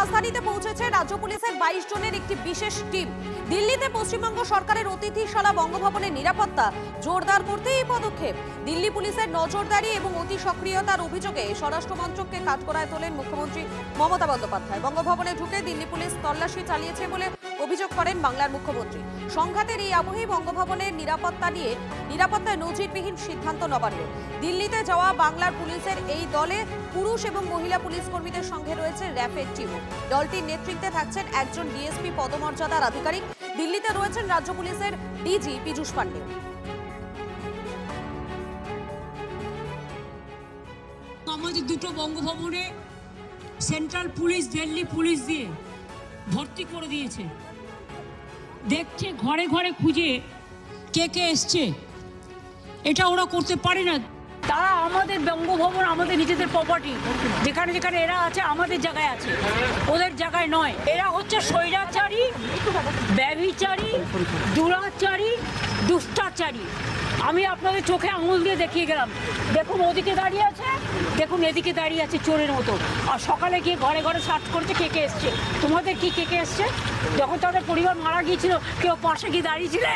রাজধানীতে পৌঁছেছে রাজ্য পুলিশের 22 জনের একটি বিশেষ টিম। দিল্লিতে পশ্চিমবঙ্গ সরকারের অতিথিশালা বঙ্গভবনের নিরাপত্তা জোরদার করতে এই পদক্ষেপ। দিল্লি পুলিশের নজরদারি এবং অতি সক্রিয়তার অভিযোগে স্বরাষ্ট্র মন্ত্রককে কাঠগড়ায় তোলেন মুখ্যমন্ত্রী মমতা বন্দ্যোপাধ্যায়। বঙ্গভবনে ঢুকে দিল্লি পুলিশ তল্লাশি চালিয়েছে বলে অভিযোগ করেন বাংলার মুখ্যমন্ত্রী। সংঘাতের এই আবহেই বঙ্গভবনের নিরাপত্তায় নজিরবিহীন সিদ্ধান্ত নবান্ন। দিল্লিতে যাওয়া বাংলার পুলিশের এই দলে পুরুষ এবং মহিলা পুলিশ কর্মীদের সঙ্গে রয়েছে র্যাপিড টিম। দলটির নেতৃত্বে থাকছেন একজন ডিএসপি পদমর্যাদার আধিকারিক। দিল্লিতে রয়েছেন রাজ্য পুলিশের ডিজি পীযূষ পান্ডে। আমাদের দুটো বঙ্গভবনে সেন্ট্রাল পুলিশ দিল্লি পুলিশ দিয়ে ভর্তি করে দিয়েছে। দেখছে ঘরে ঘরে খুঁজে কে কে এসছে। এটা ওরা করতে পারে না। তারা আমাদের বঙ্গভবন আমাদের নিজেদের প্রপার্টি, যেখানে যেখানে এরা আছে আমাদের জায়গায় আছে, ওদের জায়গায় নয়। এরা হচ্ছে স্বৈরাচারী, ব্যভিচারী, দুরাচারী, দুষ্টাচারী। আমি আপনাদের চোখে আঙুল দিয়ে দেখিয়ে গেলাম। দেখুন ওদিকে দাঁড়িয়ে আছে, দেখুন এদিকে দাঁড়িয়ে আছে চোরের মতো। আর সকালে গিয়ে ঘরে ঘরে সার্চ করেছে কে কে এসছে। তোমাদের কি কে কে এসছে? যখন তাদের পরিবার মারা গিয়েছিল কেউ পাশে গিয়ে দাঁড়িয়েছিলে?